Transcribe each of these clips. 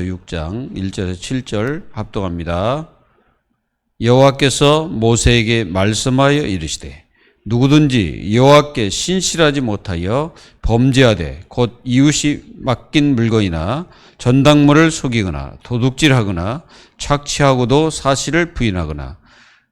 6장 1절에서 7절 합독합니다. 여호와께서 모세에게 말씀하여 이르시되 누구든지 여호와께 신실하지 못하여 범죄하되 곧 이웃이 맡긴 물건이나 전당물을 속이거나 도둑질하거나 착취하고도 사실을 부인하거나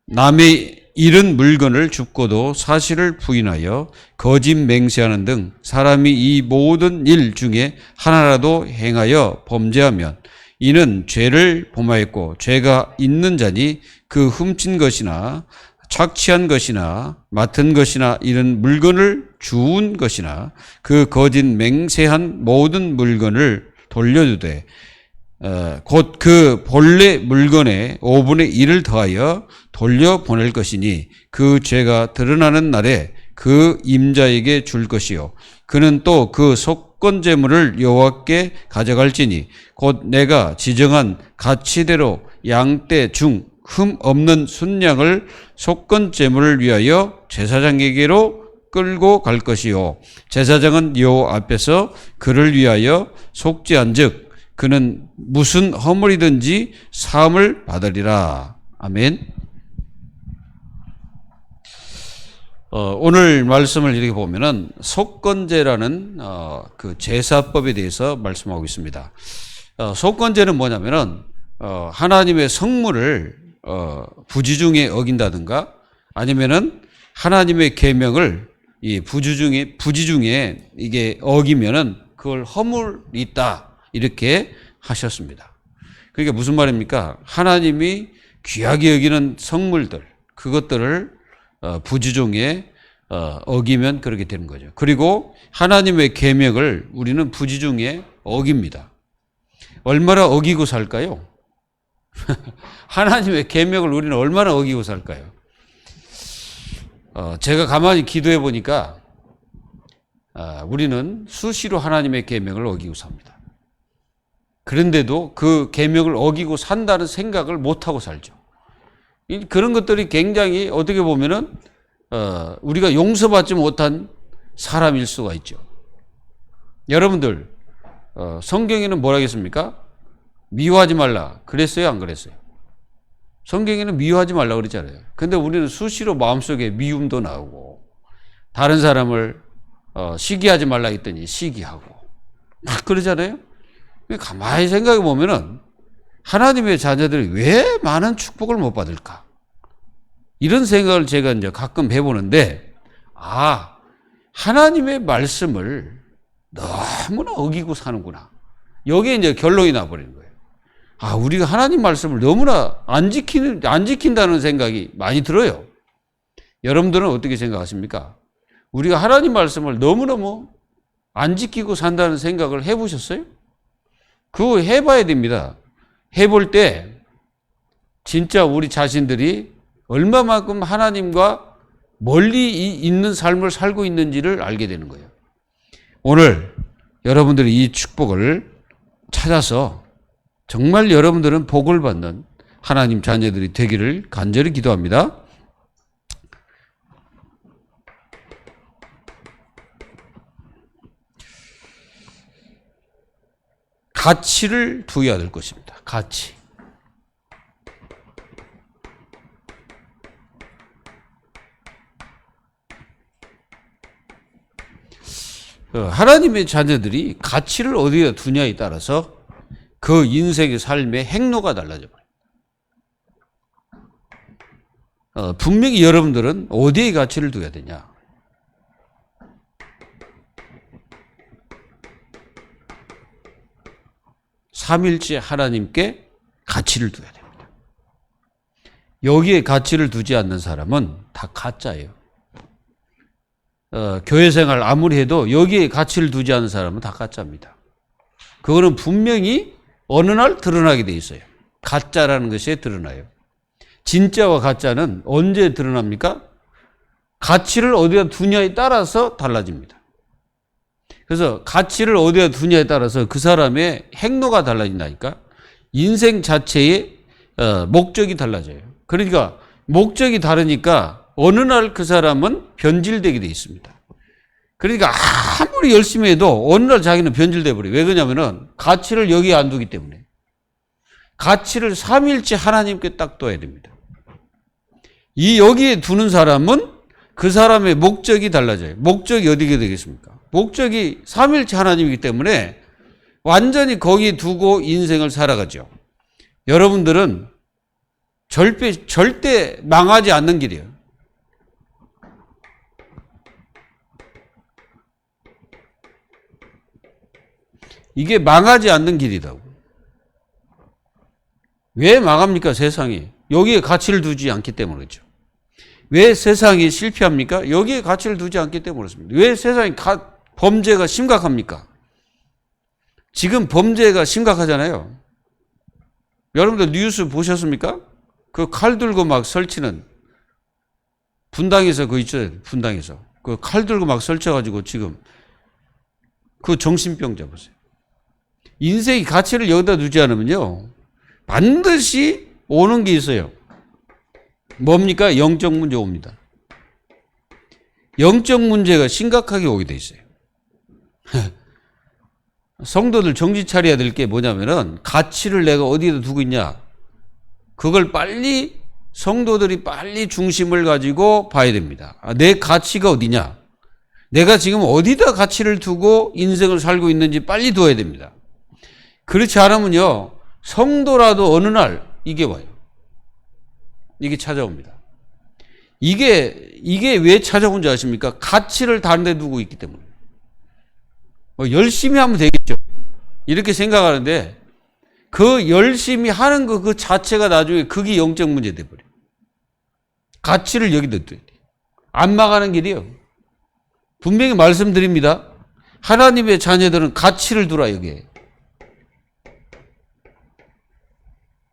남의 잃은 물건을 줍고도 사실을 부인하여 거짓 맹세하는 등 사람이 이 모든 일 중에 하나라도 행하여 범죄하면 이는 죄를 범하였고 죄가 있는 자니 그 훔친 것이나 착취한 것이나 맡은 것이나 이런 물건을 주운 것이나 그 거짓 맹세한 모든 물건을 돌려주되 곧 그 본래 물건의 5분의 1을 더하여 돌려보낼 것이니 그 죄가 드러나는 날에 그 임자에게 줄 것이요 그는 또 그 속건제물을 여호와께 가져갈지니 곧 내가 지정한 가치대로 양떼 중 흠 없는 순양을 속건제물을 위하여 제사장에게로 끌고 갈 것이요 제사장은 여호와 앞에서 그를 위하여 속죄한즉 그는 무슨 허물이든지 사함을 받으리라. 아멘. 오늘 말씀을 이렇게 보면은 속건제라는 그 제사법에 대해서 말씀하고 있습니다. 속건제는 뭐냐면은 하나님의 성물을 부지중에 어긴다든가 아니면은 하나님의 계명을 이 부지중에 이게 어기면은 그걸 허물이 있다 이렇게 하셨습니다. 그러니까 무슨 말입니까? 하나님이 귀하게 여기는 성물들 그것들을 부지중에 어기면 그렇게 되는 거죠. 그리고 하나님의 계명을 우리는 부지중에 어깁니다. 얼마나 어기고 살까요? 하나님의 계명을 우리는 얼마나 어기고 살까요? 제가 가만히 기도해 보니까 우리는 수시로 하나님의 계명을 어기고 삽니다. 그런데도 그 계명을 어기고 산다는 생각을 못하고 살죠. 그런 것들이 굉장히 어떻게 보면은 우리가 용서받지 못한 사람일 수가 있죠. 여러분들 성경에는 뭐라 했습니까? 미워하지 말라 그랬어요 안 그랬어요? 성경에는 미워하지 말라 그랬잖아요. 근데 우리는 수시로 마음속에 미움도 나오고 다른 사람을 시기하지 말라 했더니 시기하고 막 그러잖아요. 가만히 생각해 보면은 하나님의 자녀들이 왜 많은 축복을 못 받을까? 이런 생각을 제가 이제 가끔 해보는데, 하나님의 말씀을 너무나 어기고 사는구나. 여기에 이제 결론이 나버리는 거예요. 우리가 하나님 말씀을 너무나 안 지킨다는 생각이 많이 들어요. 여러분들은 어떻게 생각하십니까? 우리가 하나님 말씀을 너무너무 안 지키고 산다는 생각을 해보셨어요? 그거 해봐야 됩니다. 해볼 때 진짜 우리 자신들이 얼마만큼 하나님과 멀리 있는 삶을 살고 있는지를 알게 되는 거예요. 오늘 여러분들이 이 축복을 찾아서 정말 여러분들은 복을 받는 하나님 자녀들이 되기를 간절히 기도합니다. 가치를 두어야 될 것입니다. 가치. 하나님의 자녀들이 가치를 어디에 두냐에 따라서 그 인생의 삶의 행로가 달라져 버려요. 분명히 여러분들은 어디에 가치를 두어야 되냐? 삼일째 하나님께 가치를 두어야 됩니다. 여기에 가치를 두지 않는 사람은 다 가짜예요. 교회 생활 아무리 해도 여기에 가치를 두지 않는 사람은 다 가짜입니다. 그거는 분명히 어느 날 드러나게 돼 있어요. 가짜라는 것이 드러나요. 진짜와 가짜는 언제 드러납니까? 가치를 어디다 두냐에 따라서 달라집니다. 그래서 가치를 어디다 두냐에 따라서 그 사람의 행로가 달라진다니까. 인생 자체의 목적이 달라져요. 그러니까 목적이 다르니까 어느 날 그 사람은 변질되게 돼 있습니다. 그러니까 아무리 열심히 해도 어느 날 자기는 변질돼 버려요. 왜 그러냐면은 가치를 여기에 안 두기 때문에. 가치를 삼위일체 하나님께 딱 둬야 됩니다. 여기에 두는 사람은 그 사람의 목적이 달라져요. 목적이 어디게 되겠습니까? 목적이 삼위일체 하나님이기 때문에 완전히 거기에 두고 인생을 살아가죠. 여러분들은 절대 망하지 않는 길이에요. 이게 망하지 않는 길이라고. 왜 망합니까, 세상이? 여기에 가치를 두지 않기 때문에 그렇죠. 왜 세상이 실패합니까? 여기에 가치를 두지 않기 때문에 그렇습니다. 왜 세상이 범죄가 심각합니까? 지금 범죄가 심각하잖아요. 여러분들 뉴스 보셨습니까? 그 칼 들고 막 설치는 분당에서 그 있죠. 분당에서 그 칼 들고 막 설쳐가지고 지금 그 정신병자 보세요. 인생이 가치를 여기다 두지 않으면요 반드시 오는 게 있어요. 뭡니까? 영적 문제 옵니다. 영적 문제가 심각하게 오게 돼 있어요. 성도들 정신 차려야 될 게 뭐냐면은 가치를 내가 어디에다 두고 있냐. 그걸 빨리 성도들이 빨리 중심을 가지고 봐야 됩니다. 내 가치가 어디냐. 내가 지금 어디다 가치를 두고 인생을 살고 있는지 빨리 둬야 됩니다. 그렇지 않으면요 성도라도 어느 날 이게 와요. 이게 찾아옵니다. 이게 왜 찾아온지 아십니까? 가치를 다른 데 두고 있기 때문에. 열심히 하면 되겠죠. 이렇게 생각하는데 그 열심히 하는 거 그 자체가 나중에 그게 영적 문제 돼버려요. 가치를 여기다 둬야 돼요. 안 망하는 길이요. 분명히 말씀드립니다. 하나님의 자녀들은 가치를 두라 여기에.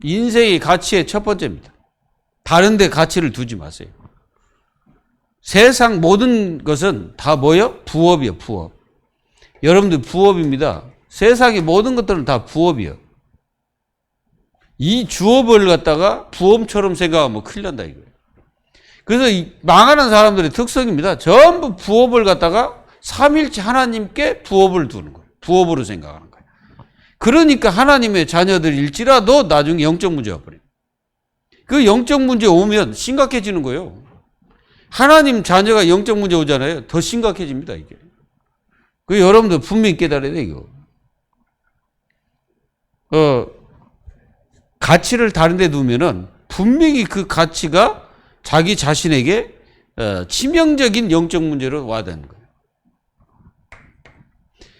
인생의 가치의 첫 번째입니다. 다른 데 가치를 두지 마세요. 세상 모든 것은 다 뭐예요? 부업이에요. 부업. 여러분들 부업입니다. 세상의 모든 것들은 다 부업이에요. 이 주업을 갖다가 부업처럼 생각하면 큰일 난다 이거예요. 그래서 이 망하는 사람들의 특성입니다. 전부 부업을 갖다가 삼일체 하나님께 부업을 두는 거예요. 부업으로 생각하는 거예요. 그러니까 하나님의 자녀들일지라도 나중에 영적 문제가 와버려요. 그 영적 문제 오면 심각해지는 거예요. 하나님 자녀가 영적 문제 오잖아요. 더 심각해집니다 이게. 그 여러분들 분명히 깨달아야 돼 이거. 가치를 다른 데 두면은 분명히 그 가치가 자기 자신에게 치명적인 영적 문제로 와야 되는 거예요.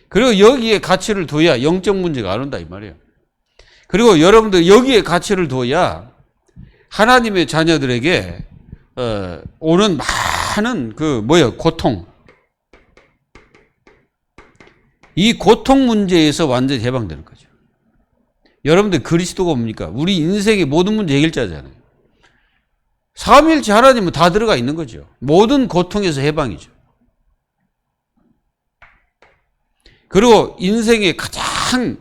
그리고 여기에 가치를 둬야 영적 문제가 안 온다 이 말이에요. 그리고 여러분들 여기에 가치를 둬야 하나님의 자녀들에게 오는 많은 고통. 이 고통 문제에서 완전히 해방되는 거죠. 여러분들 그리스도가 뭡니까? 우리 인생의 모든 문제 해결자잖아요. 삼위일체 하나님은 다 들어가 있는 거죠. 모든 고통에서 해방이죠. 그리고 인생의 가장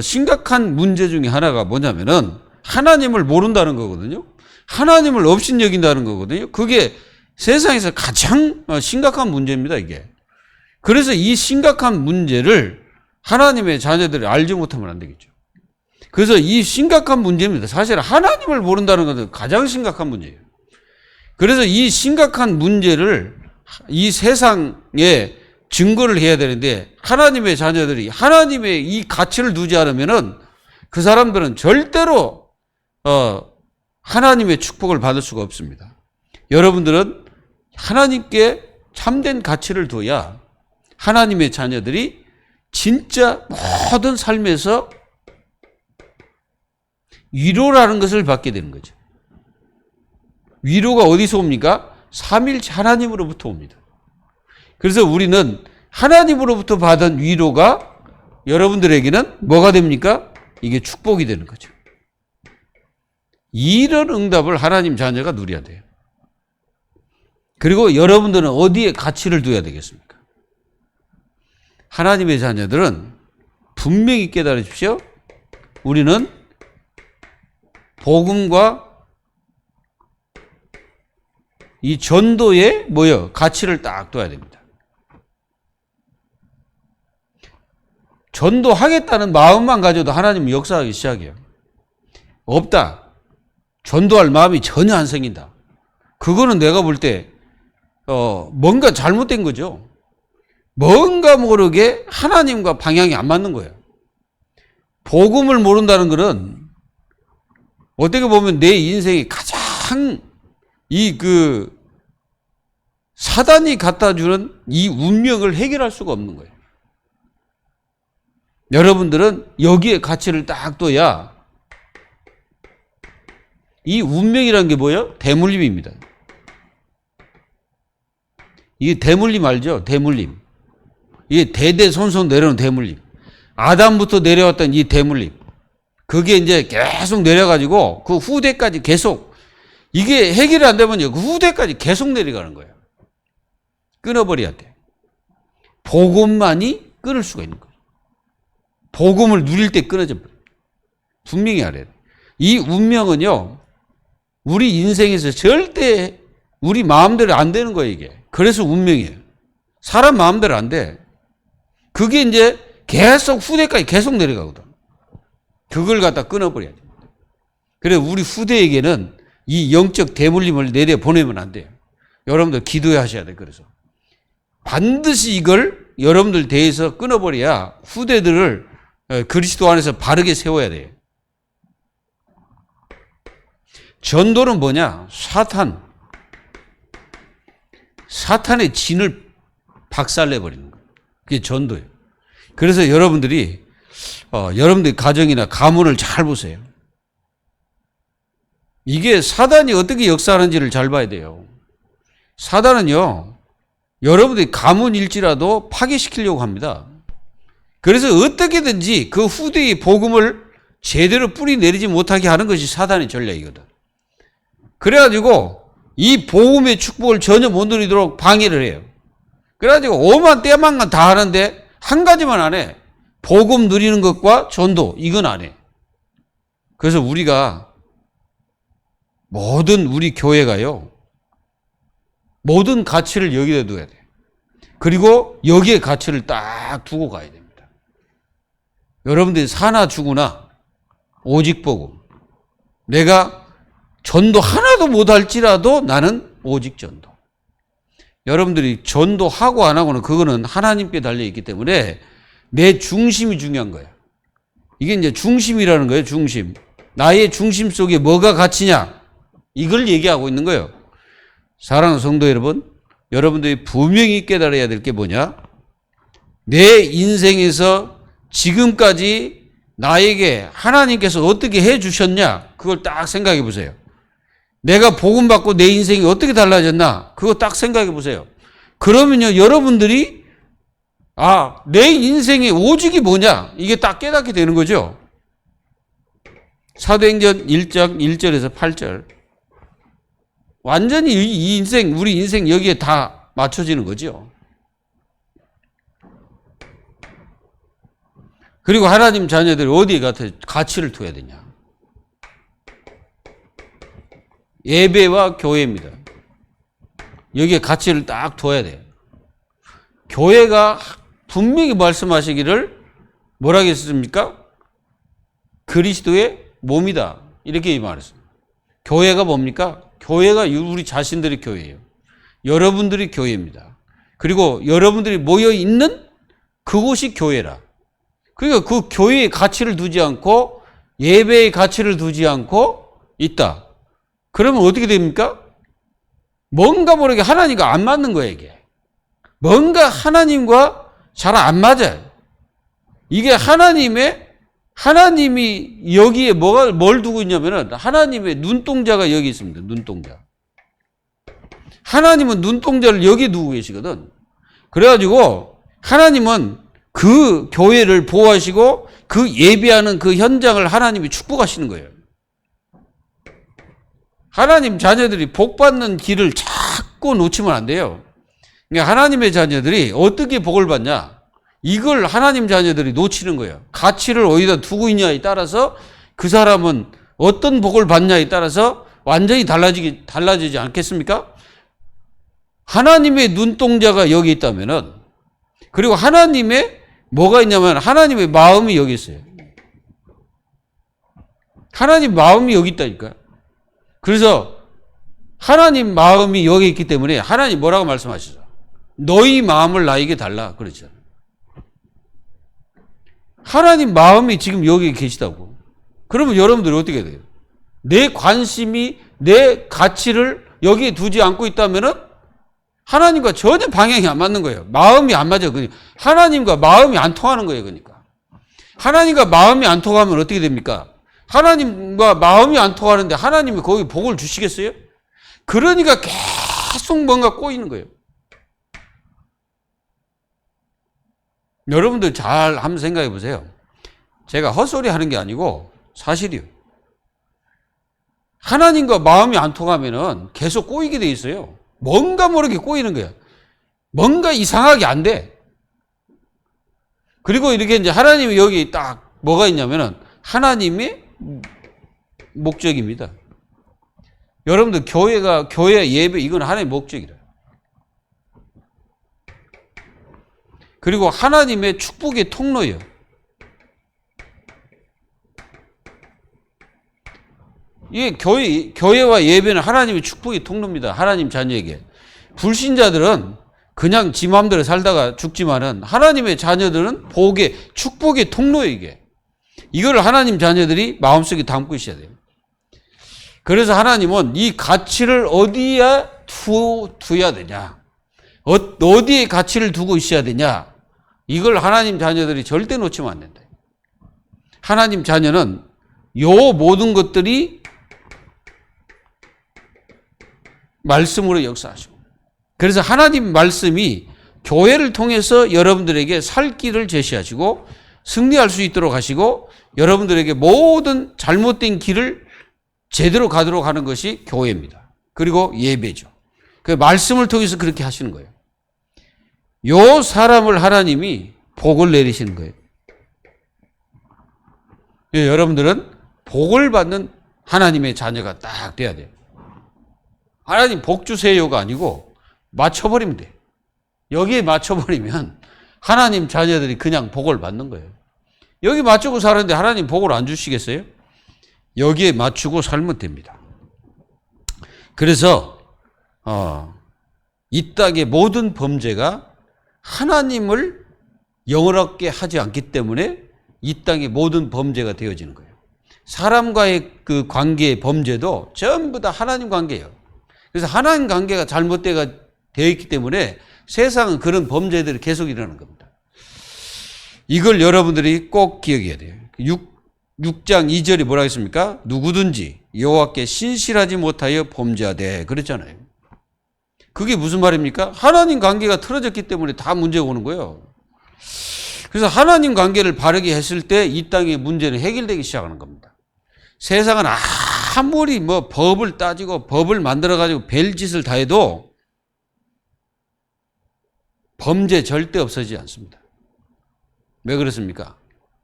심각한 문제 중에 하나가 뭐냐면은 하나님을 모른다는 거거든요. 하나님을 업신여긴다는 거거든요. 그게 세상에서 가장 심각한 문제입니다, 이게. 그래서 이 심각한 문제를 하나님의 자녀들이 알지 못하면 안 되겠죠. 그래서 이 심각한 문제입니다. 사실 하나님을 모른다는 것은 가장 심각한 문제예요. 그래서 이 심각한 문제를 이 세상에 증거를 해야 되는데 하나님의 자녀들이 하나님의 이 가치를 두지 않으면은 그 사람들은 절대로 하나님의 축복을 받을 수가 없습니다. 여러분들은 하나님께 참된 가치를 둬야 하나님의 자녀들이 진짜 모든 삶에서 위로라는 것을 받게 되는 거죠. 위로가 어디서 옵니까? 삼일체 하나님으로부터 옵니다. 그래서 우리는 하나님으로부터 받은 위로가 여러분들에게는 뭐가 됩니까? 이게 축복이 되는 거죠. 이런 응답을 하나님 자녀가 누려야 돼요. 그리고 여러분들은 어디에 가치를 둬야 되겠습니까? 하나님의 자녀들은 분명히 깨달으십시오. 우리는 복음과 이 전도에 가치를 딱 둬야 됩니다. 전도하겠다는 마음만 가져도 하나님은 역사하기 시작해요. 없다. 전도할 마음이 전혀 안 생긴다. 그거는 내가 볼 때 뭔가 잘못된 거죠. 뭔가 모르게 하나님과 방향이 안 맞는 거예요. 복음을 모른다는 것은 어떻게 보면 내 인생이 가장 사단이 갖다 주는 이 운명을 해결할 수가 없는 거예요. 여러분들은 여기에 가치를 딱 둬야 이 운명이라는 게 뭐예요? 대물림입니다. 이게 대물림 알죠? 대물림. 이게 대대손손 내려오는 대물림. 아담부터 내려왔던 이 대물림. 그게 이제 계속 내려가지고 그 후대까지 계속 이게 해결이 안 되면요. 그 후대까지 계속 내려가는 거예요. 끊어버려야 돼. 복음만이 끊을 수가 있는 거예요. 복음을 누릴 때 끊어져 버려요. 분명히 알아야 돼. 이 운명은요. 우리 인생에서 절대 우리 마음대로 안 되는 거예요, 이게. 그래서 운명이에요. 사람 마음대로 안 돼. 그게 이제 계속 후대까지 계속 내려가거든. 그걸 갖다 끊어버려야 돼. 그래, 우리 후대에게는 이 영적 대물림을 내려보내면 안 돼요. 여러분들 기도하셔야 돼, 그래서. 반드시 이걸 여러분들 대해서 끊어버려야 후대들을 그리스도 안에서 바르게 세워야 돼요. 전도는 뭐냐? 사탄의 진을 박살내버리는 거예요. 그게 전도예요. 그래서 여러분들이 가정이나 가문을 잘 보세요. 이게 사단이 어떻게 역사하는지를 잘 봐야 돼요. 사단은요, 여러분들이 가문일지라도 파괴시키려고 합니다. 그래서 어떻게든지 그 후대의 복음을 제대로 뿌리 내리지 못하게 하는 것이 사단의 전략이거든. 그래가지고 이 복음의 축복을 전혀 못 누리도록 방해를 해요. 그래가지고 오만 때만간 다 하는데 한 가지만 안 해. 복음 누리는 것과 전도, 이건 안 해. 그래서 우리가 모든 우리 교회가요, 모든 가치를 여기다 둬야 돼. 그리고 여기에 가치를 딱 두고 가야 됩니다. 여러분들이 사나 죽으나 오직 복음. 내가 전도 하나도 못할지라도 나는 오직 전도. 여러분들이 전도하고 안 하고는 그거는 하나님께 달려있기 때문에 내 중심이 중요한 거예요. 이게 이제 중심이라는 거예요, 중심. 나의 중심 속에 뭐가 가치냐? 이걸 얘기하고 있는 거예요. 사랑하는 성도 여러분, 여러분들이 분명히 깨달아야 될 게 뭐냐? 내 인생에서 지금까지 나에게 하나님께서 어떻게 해 주셨냐? 그걸 딱 생각해 보세요. 내가 복음 받고 내 인생이 어떻게 달라졌나? 그거 딱 생각해 보세요. 그러면요, 여러분들이 내 인생의 오직이 뭐냐? 이게 딱 깨닫게 되는 거죠. 사도행전 1장 1절에서 8절. 완전히 이 인생, 우리 인생 여기에 다 맞춰지는 거죠. 그리고 하나님 자녀들이 어디에 가치를 둬야 되냐? 예배와 교회입니다. 여기에 가치를 딱 둬야 돼요. 교회가 분명히 말씀하시기를 뭐라고 했습니까? 그리스도의 몸이다. 이렇게 말했습니다. 교회가 뭡니까? 교회가 우리 자신들이 교회예요. 여러분들이 교회입니다. 그리고 여러분들이 모여 있는 그곳이 교회라. 그러니까 그 교회의 가치를 두지 않고 예배의 가치를 두지 않고 있다. 그러면 어떻게 됩니까? 뭔가 모르게 하나님과 안 맞는 거예요, 이게. 뭔가 하나님과 잘 안 맞아요. 이게 하나님이 여기에 뭘 두고 있냐면은 하나님의 눈동자가 여기 있습니다. 눈동자. 하나님은 눈동자를 여기 두고 계시거든. 그래가지고 하나님은 그 교회를 보호하시고 그 예배하는 그 현장을 하나님이 축복하시는 거예요. 하나님 자녀들이 복받는 길을 자꾸 놓치면 안 돼요. 그러니까 하나님의 자녀들이 어떻게 복을 받냐? 이걸 하나님 자녀들이 놓치는 거예요. 가치를 어디다 두고 있냐에 따라서 그 사람은 어떤 복을 받냐에 따라서 완전히 달라지지 않겠습니까? 하나님의 눈동자가 여기 있다면은, 그리고 하나님의 뭐가 있냐면 하나님의 마음이 여기 있어요. 하나님 마음이 여기 있다니까. 그래서 하나님 마음이 여기 있기 때문에 하나님 뭐라고 말씀하시죠? 너희 마음을 나에게 달라. 그렇죠. 하나님 마음이 지금 여기 계시다고. 그러면 여러분들이 어떻게 돼요? 내 관심이, 내 가치를 여기에 두지 않고 있다면은 하나님과 전혀 방향이 안 맞는 거예요. 마음이 안 맞아요. 하나님과 마음이 안 통하는 거예요. 그러니까. 하나님과 마음이 안 통하면 어떻게 됩니까? 하나님과 마음이 안 통하는데 하나님이 거기 복을 주시겠어요? 그러니까 계속 뭔가 꼬이는 거예요. 여러분들 잘 한번 생각해 보세요. 제가 헛소리 하는 게 아니고 사실이요. 하나님과 마음이 안 통하면은 계속 꼬이게 돼 있어요. 뭔가 모르게 꼬이는 거야. 뭔가 이상하게 안 돼. 그리고 이렇게 이제 하나님이 여기 딱 뭐가 있냐면은 하나님의 목적입니다. 여러분들 교회 예배 이건 하나님의 목적이라. 그리고 하나님의 축복의 통로예요. 이게 교회와 예배는 하나님의 축복의 통로입니다. 하나님 자녀에게. 불신자들은 그냥 지 마음대로 살다가 죽지만은 하나님의 자녀들은 축복의 통로예요, 이게. 이걸 하나님 자녀들이 마음속에 담고 있어야 돼요. 그래서 하나님은 이 가치를 어디에 두어야 되냐? 어디에 가치를 두고 있어야 되냐? 이걸 하나님 자녀들이 절대 놓치면 안 된다. 하나님 자녀는 요 모든 것들이 말씀으로 역사하시고. 그래서 하나님 말씀이 교회를 통해서 여러분들에게 살 길을 제시하시고 승리할 수 있도록 하시고 여러분들에게 모든 잘못된 길을 제대로 가도록 하는 것이 교회입니다. 그리고 예배죠. 그 말씀을 통해서 그렇게 하시는 거예요. 요 사람을 하나님이 복을 내리시는 거예요. 여러분들은 복을 받는 하나님의 자녀가 딱 돼야 돼요. 하나님 복 주세요가 아니고 맞춰버리면 돼. 여기에 맞춰버리면 하나님 자녀들이 그냥 복을 받는 거예요. 여기 맞추고 사는데 하나님 복을 안 주시겠어요? 여기에 맞추고 살면 됩니다. 그래서 이 땅의 모든 범죄가 하나님을 영원하게 하지 않기 때문에 이 땅의 모든 범죄가 되어지는 거예요. 사람과의 그 관계의 범죄도 전부 다 하나님 관계예요. 그래서 하나님 관계가 잘못되어 있기 때문에 세상은 그런 범죄들이 계속 일어나는 겁니다. 이걸 여러분들이 꼭 기억해야 돼요. 6장 2절이 뭐라 했습니까? 누구든지 여호와께 신실하지 못하여 범죄하되 그랬잖아요. 그게 무슨 말입니까? 하나님 관계가 틀어졌기 때문에 다 문제가 오는 거예요. 그래서 하나님 관계를 바르게 했을 때 이 땅의 문제는 해결되기 시작하는 겁니다. 세상은 아무리 법을 따지고 법을 만들어가지고 별짓을 다 해도 범죄 절대 없어지지 않습니다. 왜 그렇습니까?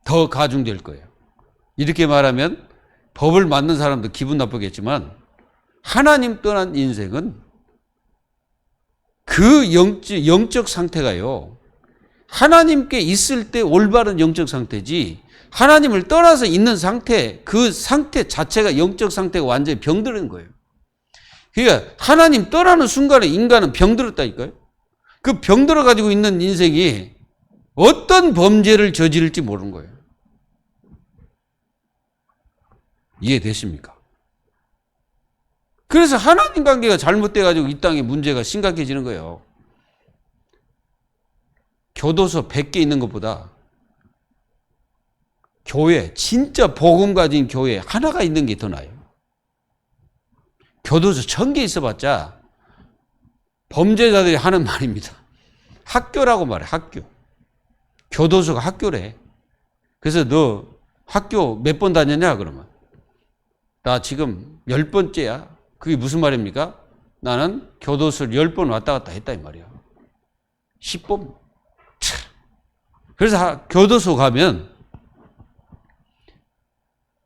더 가중될 거예요. 이렇게 말하면 법을 만든 사람도 기분 나쁘겠지만 하나님 떠난 인생은 그 영적 상태가요. 하나님께 있을 때 올바른 영적 상태지 하나님을 떠나서 있는 상태, 그 상태 자체가 영적 상태가 완전히 병드는 거예요. 그러니까 하나님 떠나는 순간에 인간은 병들었다니까요. 그 병들어 가지고 있는 인생이 어떤 범죄를 저지를지 모르는 거예요. 이해되십니까? 그래서 하나님 관계가 잘못돼 가지고 이 땅에 문제가 심각해지는 거예요. 교도소 100개 있는 것보다 교회, 진짜 복음 가진 교회 하나가 있는 게 더 나아요. 교도소 1000개 있어봤자 범죄자들이 하는 말입니다. 학교라고 말해, 학교. 교도소가 학교래. 그래서 너 학교 몇 번 다녔냐? 그러면. 나 지금 10번째야. 그게 무슨 말입니까? 나는 교도소를 10번 왔다 갔다 했다 이 말이야. 10번. 그래서 교도소 가면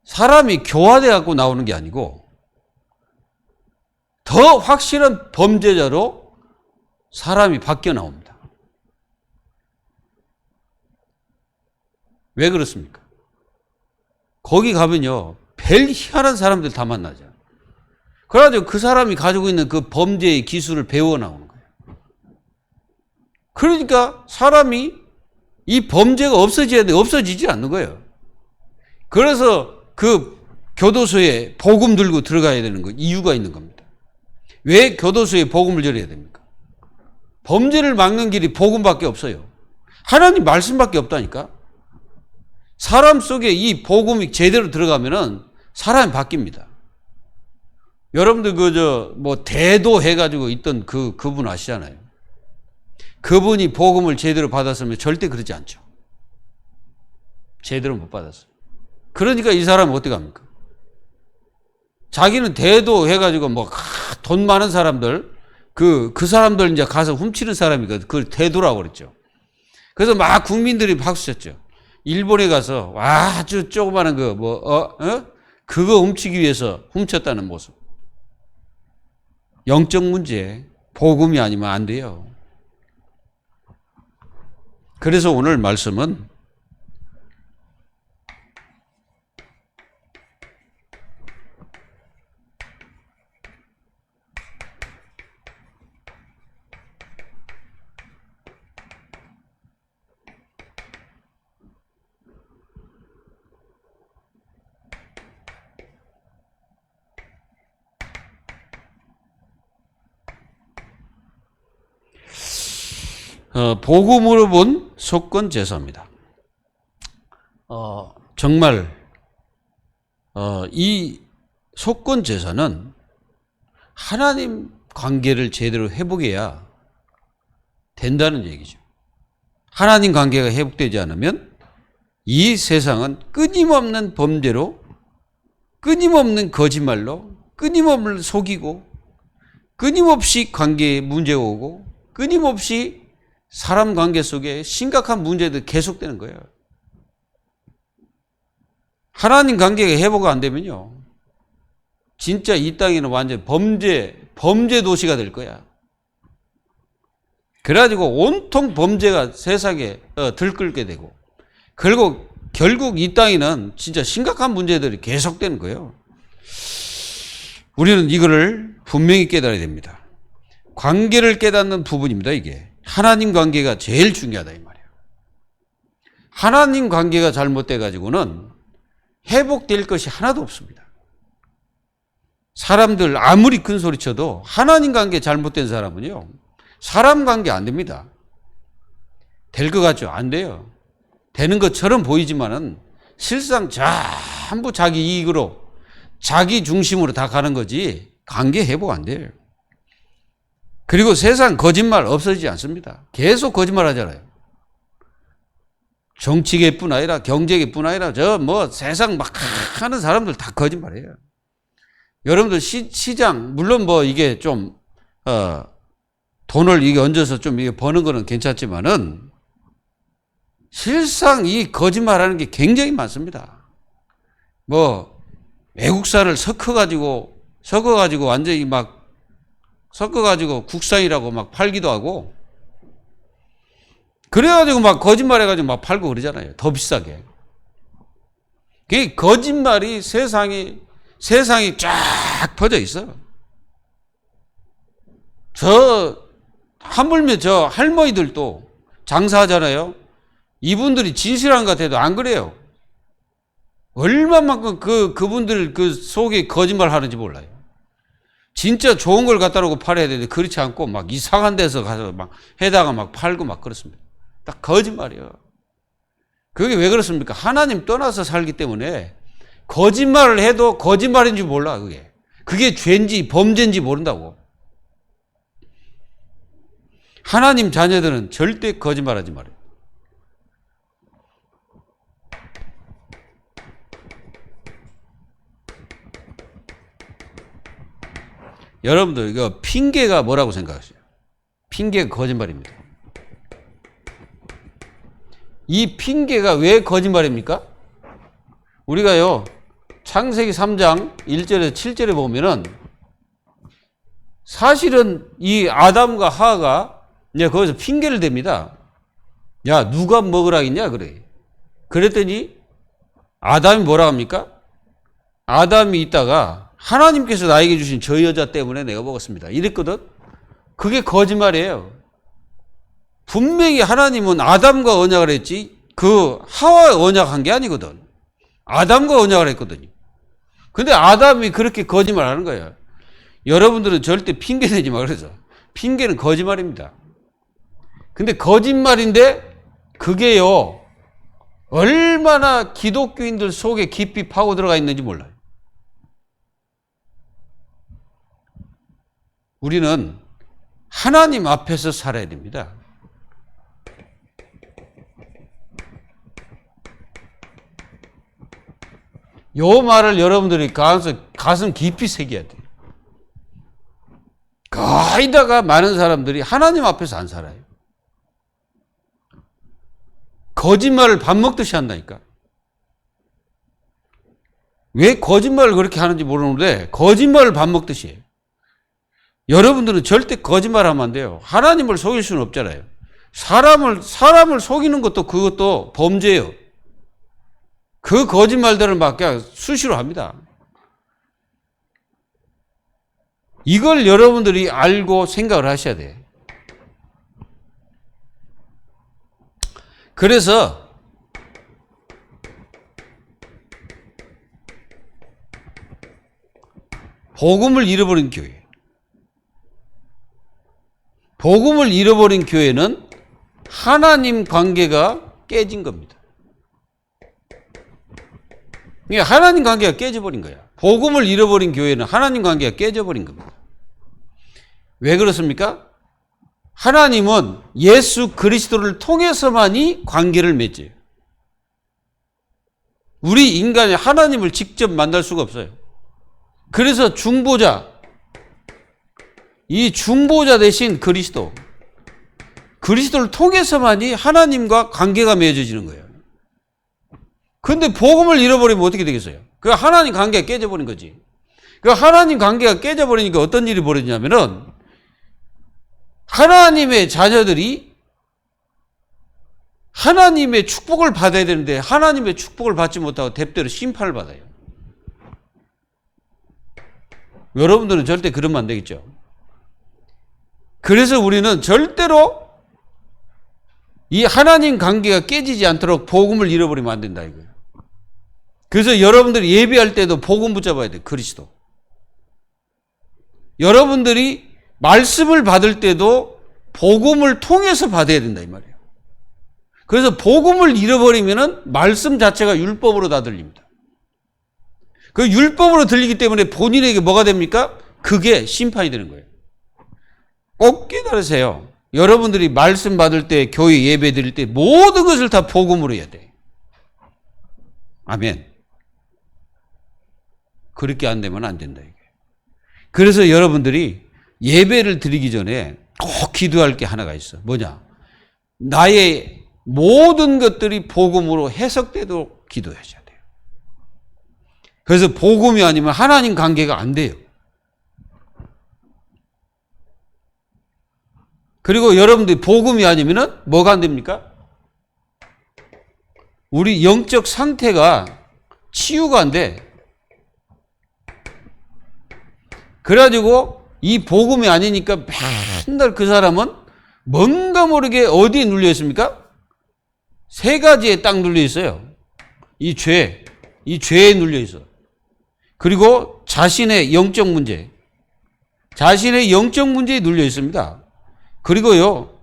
사람이 교화돼 갖고 나오는 게 아니고 더 확실한 범죄자로 사람이 바뀌어 나옵니다. 왜 그렇습니까? 거기 가면요, 제일 희한한 사람들 다 만나죠. 그래가지고 그 사람이 가지고 있는 그 범죄의 기술을 배워 나오는 거예요. 그러니까 사람이 이 범죄가 없어져야 돼. 없어지지 않는 거예요. 그래서 그 교도소에 복음 들고 들어가야 되는 거 이유가 있는 겁니다. 왜 교도소에 복음을 전해야 됩니까? 범죄를 막는 길이 복음밖에 없어요. 하나님 말씀밖에 없다니까. 사람 속에 이 복음이 제대로 들어가면은 사람이 바뀝니다. 여러분들 대도 해가지고 있던 그분 아시잖아요. 그분이 복음을 제대로 받았으면 절대 그러지 않죠. 제대로 못 받았어요. 그러니까 이 사람은 어떻게 합니까? 자기는 대도 해가지고 돈 많은 사람들, 그 사람들 이제 가서 훔치는 사람이거든. 그걸 대도라고 그랬죠. 그래서 막 국민들이 박수 쳤죠. 일본에 가서 아주 조그마한 그거 훔치기 위해서 훔쳤다는 모습. 영적 문제, 복음이 아니면 안 돼요. 그래서 오늘 말씀은 복음으로 본 속건 제사입니다. 정말 이 속건 제사는 하나님 관계를 제대로 회복해야 된다는 얘기죠. 하나님 관계가 회복되지 않으면 이 세상은 끊임없는 범죄로, 끊임없는 거짓말로, 끊임없는 속이고, 끊임없이 관계에 문제가 오고, 끊임없이 사람 관계 속에 심각한 문제들이 계속되는 거예요. 하나님 관계가 회복이 안 되면요, 진짜 이 땅에는 완전 범죄 도시가 될 거야. 그래가지고 온통 범죄가 세상에 들끓게 되고, 결국 이 땅에는 진짜 심각한 문제들이 계속되는 거예요. 우리는 이거를 분명히 깨달아야 됩니다. 관계를 깨닫는 부분입니다, 이게. 하나님 관계가 제일 중요하다 이 말이에요. 하나님 관계가 잘못돼 가지고는 회복될 것이 하나도 없습니다. 사람들 아무리 큰 소리 쳐도 하나님 관계 잘못된 사람은요, 사람 관계 안 됩니다. 될 것 같죠? 안 돼요. 되는 것처럼 보이지만은 실상 전부 자기 이익으로, 자기 중심으로 다 가는 거지 관계 회복 안 돼요. 그리고 세상 거짓말 없어지지 않습니다. 계속 거짓말 하잖아요. 정치계뿐 아니라 경제계뿐 아니라 세상 막 하는 사람들 다 거짓말해요. 여러분들 시장, 물론 이게 좀 돈을 이게 얹어서 좀 이게 버는 거는 괜찮지만은 실상 이 거짓말하는 게 굉장히 많습니다. 외국산을 섞어가지고 완전히 섞어가지고 국산이라고 막 팔기도 하고, 그래가지고 막 거짓말해가지고 막 팔고 그러잖아요. 더 비싸게. 그 거짓말이 세상이 쫙 퍼져 있어. 하물며 할머니들도 장사하잖아요. 이분들이 진실한 것 같아도 안 그래요. 얼마만큼 그분들 속에 거짓말 하는지 몰라요. 진짜 좋은 걸 갖다 놓고 팔아야 되는데 그렇지 않고 막 이상한 데서 가서 막 해다가 막 팔고 막 그렇습니다. 딱 거짓말이에요. 그게 왜 그렇습니까? 하나님 떠나서 살기 때문에 거짓말을 해도 거짓말인지 몰라, 그게 죄인지 범죄인지 모른다고. 하나님 자녀들은 절대 거짓말하지 말아요. 여러분들 이거 핑계가 뭐라고 생각하세요? 핑계가 거짓말입니다. 이 핑계가 왜 거짓말입니까? 우리가요, 창세기 3장 1절에서 7절에 보면은 사실은 이 아담과 하와가 이제 거기서 핑계를 댑니다. 야, 누가 먹으라 했냐 그래. 그랬더니 아담이 뭐라 합니까? 아담이 있다가 하나님께서 나에게 주신 저 여자 때문에 내가 먹었습니다. 이랬거든. 그게 거짓말이에요. 분명히 하나님은 아담과 언약을 했지 그 하와와 언약한 게 아니거든. 아담과 언약을 했거든요. 근데 아담이 그렇게 거짓말하는 거예요. 여러분들은 절대 핑계 대지 마 그래서. 핑계는 거짓말입니다. 근데 거짓말인데 그게요 얼마나 기독교인들 속에 깊이 파고 들어가 있는지 몰라요. 우리는 하나님 앞에서 살아야 됩니다. 요 말을 여러분들이 가슴 깊이 새겨야 돼요. 거의다가 많은 사람들이 하나님 앞에서 안 살아요. 거짓말을 밥 먹듯이 한다니까. 왜 거짓말을 그렇게 하는지 모르는데 거짓말을 밥 먹듯이 해요. 여러분들은 절대 거짓말하면 안 돼요. 하나님을 속일 수는 없잖아요. 사람을 속이는 그것도 범죄예요. 그 거짓말들을 막 그냥 수시로 합니다. 이걸 여러분들이 알고 생각을 하셔야 돼요. 그래서 복음을 잃어버린 교회. 복음을 잃어버린 교회는 하나님 관계가 깨진 겁니다. 그러니까 하나님 관계가 깨져버린 거야. 복음을 잃어버린 교회는 하나님 관계가 깨져버린 겁니다. 왜 그렇습니까? 하나님은 예수 그리스도를 통해서만이 관계를 맺어요. 우리 인간이 하나님을 직접 만날 수가 없어요. 그래서 이 중보자 대신 그리스도를 통해서만이 하나님과 관계가 맺어지는 거예요. 근데 복음을 잃어버리면 어떻게 되겠어요? 그 하나님 관계가 깨져버린 거지. 그 하나님 관계가 깨져버리니까 어떤 일이 벌어지냐면은 하나님의 자녀들이 하나님의 축복을 받아야 되는데 하나님의 축복을 받지 못하고 대대로 심판을 받아요. 여러분들은 절대 그러면 안 되겠죠. 그래서 우리는 절대로 이 하나님 관계가 깨지지 않도록 복음을 잃어버리면 안 된다 이거예요. 그래서 여러분들이 예배할 때도 복음 붙잡아야 돼요. 그리스도. 여러분들이 말씀을 받을 때도 복음을 통해서 받아야 된다 이 말이에요. 그래서 복음을 잃어버리면은 말씀 자체가 율법으로 다 들립니다. 그 율법으로 들리기 때문에 본인에게 뭐가 됩니까? 그게 심판이 되는 거예요. 꼭 깨달으세요. 여러분들이 말씀 받을 때, 교회 예배 드릴 때 모든 것을 다 복음으로 해야 돼. 아멘. 그렇게 안 되면 안 된다 이게. 그래서 여러분들이 예배를 드리기 전에 꼭 기도할 게 하나가 있어. 뭐냐? 나의 모든 것들이 복음으로 해석되도록 기도하셔야 돼요. 그래서 복음이 아니면 하나님 관계가 안 돼요. 그리고 여러분들이 복음이 아니면은 뭐가 안 됩니까? 우리 영적 상태가 치유가 안 돼. 그래가지고 이 복음이 아니니까 맨날 그 사람은 뭔가 모르게 어디에 눌려 있습니까? 세 가지에 딱 눌려 있어요. 이 죄에 눌려 있어. 그리고 자신의 영적 문제에 눌려 있습니다. 그리고요,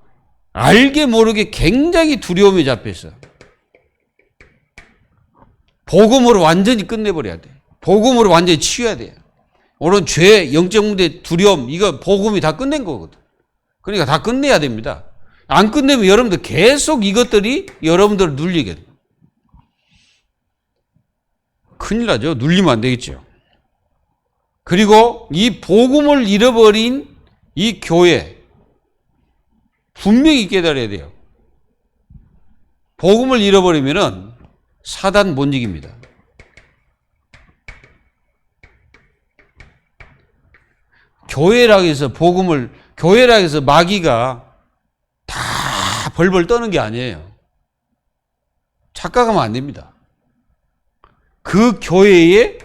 알게 모르게 굉장히 두려움에 잡혀 있어. 복음으로 완전히 끝내버려야 돼. 복음으로 완전히 치유해야 돼요. 오늘 죄, 영적 문제, 두려움, 이거 복음이 다 끝낸 거거든. 그러니까 다 끝내야 됩니다. 안 끝내면 여러분들 계속 이것들이 여러분들을 눌리게 돼요. 큰일 나죠. 눌리면 안 되겠죠. 그리고 이 복음을 잃어버린 이 교회, 분명히 깨달아야 돼요. 복음을 잃어버리면은 사단 못 이깁니다. 교회라고 해서 마귀가 다 벌벌 떠는 게 아니에요. 착각하면 안 됩니다. 그 교회에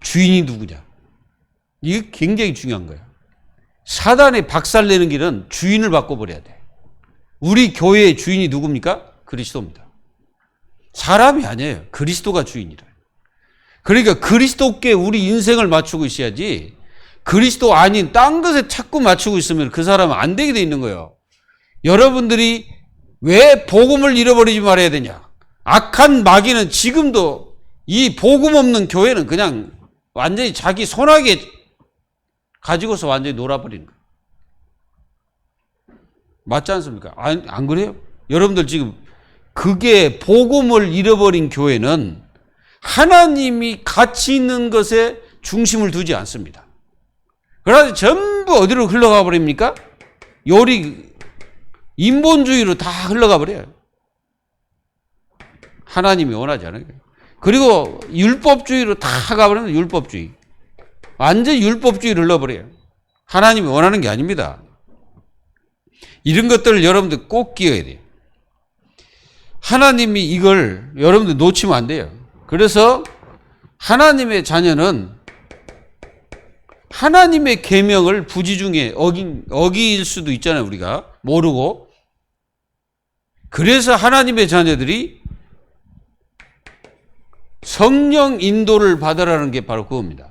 주인이 누구냐. 이게 굉장히 중요한 거예요. 사단의 박살내는 길은 주인을 바꿔버려야 돼. 우리 교회의 주인이 누굽니까? 그리스도입니다. 사람이 아니에요. 그리스도가 주인이라. 그러니까 그리스도께 우리 인생을 맞추고 있어야지, 그리스도 아닌 딴 것에 자꾸 맞추고 있으면 그 사람은 안 되게 돼 있는 거예요. 여러분들이 왜 복음을 잃어버리지 말아야 되냐? 악한 마귀는 지금도 이 복음 없는 교회는 그냥 완전히 자기 손아귀에 가지고서 완전히 놀아버리는 거예요. 맞지 않습니까? 안 그래요? 여러분들 지금 그게 복음을 잃어버린 교회는 하나님이 가치 있는 것에 중심을 두지 않습니다. 그래서 전부 어디로 흘러가 버립니까? 인본주의로 다 흘러가 버려요. 하나님이 원하지 않아요. 그리고 율법주의로 다 가버리면 율법주의. 완전히 율법주의로 흘러버려요. 하나님이 원하는 게 아닙니다. 이런 것들을 여러분들 꼭 끼워야 돼요. 하나님이 이걸 여러분들 놓치면 안 돼요. 그래서 하나님의 자녀는 하나님의 계명을 부지중에 어길 수도 있잖아요. 우리가 모르고. 그래서 하나님의 자녀들이 성령 인도를 받으라는 게 바로 그겁니다.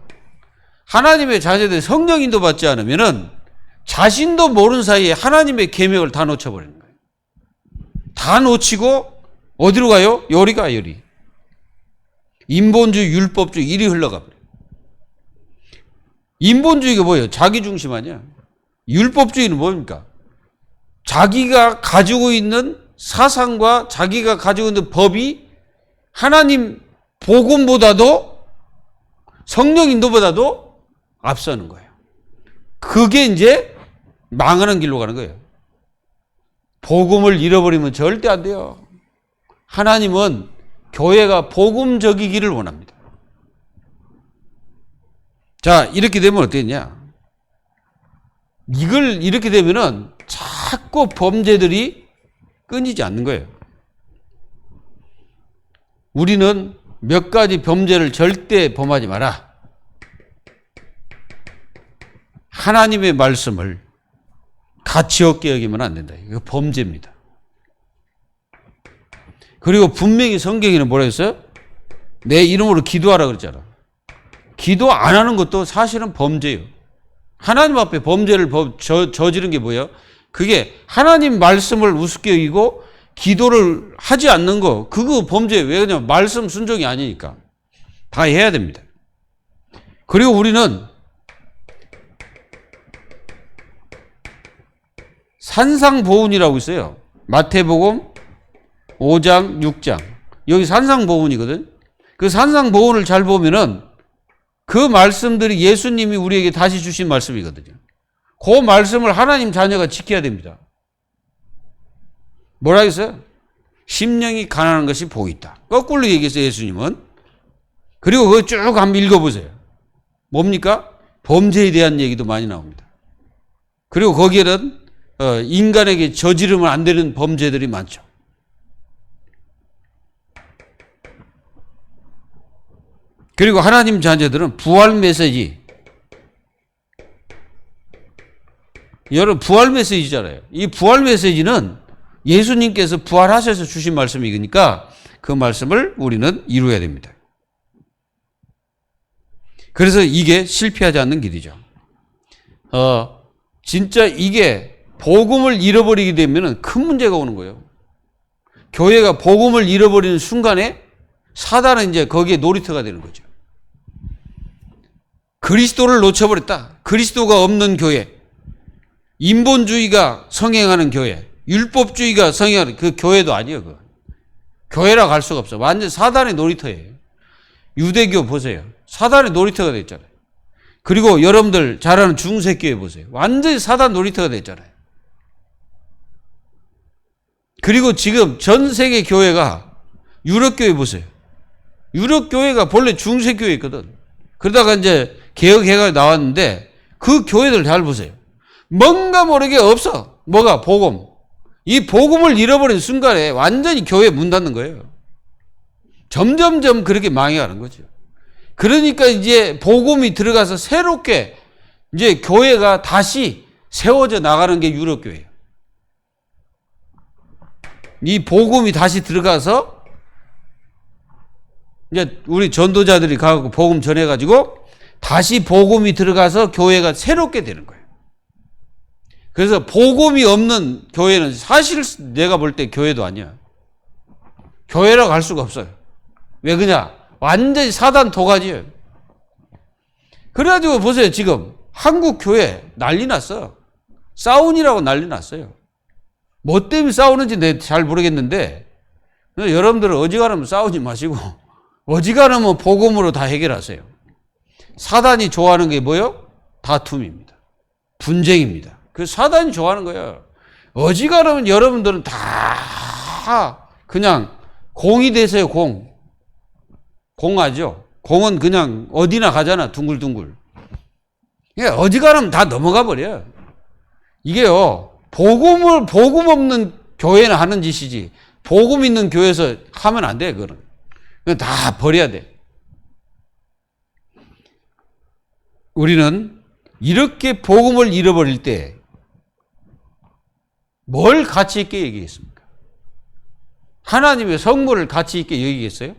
하나님의 자녀들이 성령 인도 받지 않으면은 자신도 모르는 사이에 하나님의 계명을 다 놓쳐버리는 거예요. 다 놓치고 어디로 가요? 요리 가, 요리. 인본주의, 율법주의 이리 흘러가 버려요. 인본주의가 뭐예요? 자기 중심 아니야. 율법주의는 뭡니까? 자기가 가지고 있는 사상과 자기가 가지고 있는 법이 하나님 복음보다도 성령 인도보다도 앞서는 거예요. 그게 이제 망하는 길로 가는 거예요. 복음을 잃어버리면 절대 안 돼요. 하나님은 교회가 복음적이기를 원합니다. 자, 이렇게 되면 어떻겠냐? 이렇게 되면은 자꾸 범죄들이 끊이지 않는 거예요. 우리는 몇 가지 범죄를 절대 범하지 마라. 하나님의 말씀을 가치 없게 여기면 안 된다. 이거 범죄입니다. 그리고 분명히 성경에는 뭐라 했어요? 내 이름으로 기도하라 그랬잖아. 기도 안 하는 것도 사실은 범죄예요. 하나님 앞에 범죄를 저지른 게 뭐예요? 그게 하나님 말씀을 우습게 여기고 기도를 하지 않는 거, 그거 범죄예요. 왜 그러냐면 말씀 순종이 아니니까. 다 해야 됩니다. 그리고 우리는 산상보훈이라고 있어요. 마태복음 5장, 6장. 여기 산상보훈이거든. 그 산상보훈을 잘 보면은 그 말씀들이 예수님이 우리에게 다시 주신 말씀이거든요. 그 말씀을 하나님 자녀가 지켜야 됩니다. 뭐라 했어요? 심령이 가난한 것이 복이 있다. 거꾸로 얘기했어요, 예수님은. 그리고 그거 쭉 한번 읽어보세요. 뭡니까? 범죄에 대한 얘기도 많이 나옵니다. 그리고 거기에는 인간에게 저지르면 안 되는 범죄들이 많죠. 그리고 하나님 자녀들은 부활 메시지. 여러분, 부활 메시지잖아요. 이 부활 메시지는 예수님께서 부활하셔서 주신 말씀이니까 그 말씀을 우리는 이루어야 됩니다. 그래서 이게 실패하지 않는 길이죠. 진짜 이게 복음을 잃어버리게 되면 큰 문제가 오는 거예요. 교회가 복음을 잃어버리는 순간에 사단은 이제 거기에 놀이터가 되는 거죠. 그리스도를 놓쳐버렸다. 그리스도가 없는 교회, 인본주의가 성행하는 교회, 율법주의가 성행하는 그 교회도 아니에요. 그거. 교회라고 할 수가 없어. 완전 사단의 놀이터예요. 유대교 보세요. 사단의 놀이터가 됐잖아요. 그리고 여러분들 잘 아는 중세교회 보세요. 완전히 사단 놀이터가 됐잖아요. 그리고 지금 전 세계 교회가 유럽교회 보세요. 유럽교회가 본래 중세교회였거든. 그러다가 이제 개혁해가 나왔는데 그 교회들 잘 보세요. 뭔가 모르게 없어. 뭐가? 복음. 이 복음을 잃어버린 순간에 완전히 교회 문 닫는 거예요. 점점점 그렇게 망해가는 거죠. 그러니까 이제 복음이 들어가서 새롭게 이제 교회가 다시 세워져 나가는 게 유럽교회예요. 이 복음이 다시 들어가서 이제 우리 전도자들이 가고 복음 전해가지고 다시 복음이 들어가서 교회가 새롭게 되는 거예요. 그래서 복음이 없는 교회는 사실 내가 볼 때 교회도 아니야. 교회라고 할 수가 없어요. 왜 그러냐? 완전히 사단 도가지예요. 그래가지고 보세요. 지금 한국 교회 난리 났어. 싸우니라고 난리 났어요. 뭐 때문에 싸우는지 내가 잘 모르겠는데 여러분들은 어지간하면 싸우지 마시고 어지간하면 복음으로 다 해결하세요. 사단이 좋아하는 게 뭐예요? 다툼입니다. 분쟁입니다. 그 사단이 좋아하는 거예요. 어지간하면 여러분들은 다 그냥 공이 되세요. 공하죠. 공은 그냥 어디나 가잖아. 둥글둥글. 어지간하면 다 넘어가 버려요. 이게요. 복음 없는 교회는 하는 짓이지. 복음 있는 교회에서 하면 안 돼. 그건 다 버려야 돼. 우리는 이렇게 복음을 잃어버릴 때 뭘 가치 있게 얘기했습니까? 하나님의 성물을 가치 있게 여기겠어요?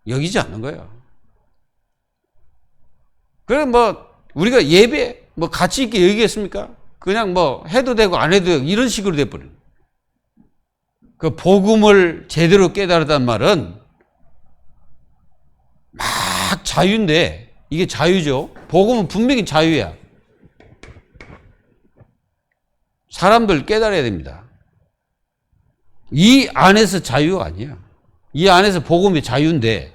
여기지 않는 거예요. 그래 우리가 예배 가치 있게 여기겠습니까? 그냥 해도 되고 안 해도 되고 이런 식으로 돼버려요. 그 복음을 제대로 깨달았단 말은 막 자유인데 이게 자유죠. 복음은 분명히 자유야. 사람들 깨달아야 됩니다. 이 안에서 자유가 아니야. 이 안에서 복음이 자유인데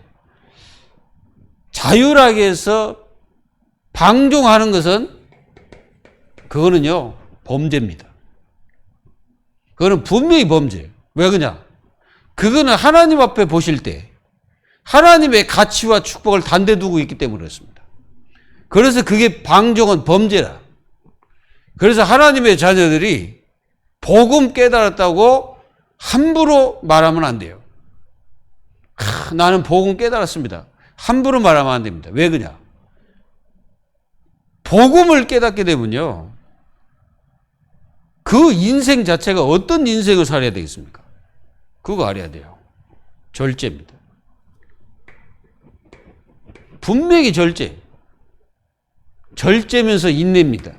자유라고 해서 방종하는 것은 그거는요 범죄입니다. 그거는 분명히 범죄예요. 왜 그러냐? 그거는 하나님 앞에 보실 때 하나님의 가치와 축복을 단대 두고 있기 때문에 그렇습니다. 그래서 그게 방종은 범죄라. 그래서 하나님의 자녀들이 복음 깨달았다고 함부로 말하면 안 돼요. 나는 복음 깨달았습니다. 함부로 말하면 안 됩니다. 왜 그러냐? 복음을 깨닫게 되면요. 그 인생 자체가 어떤 인생을 살아야 되겠습니까? 그거 알아야 돼요. 절제입니다. 분명히 절제. 절제면서 인내입니다.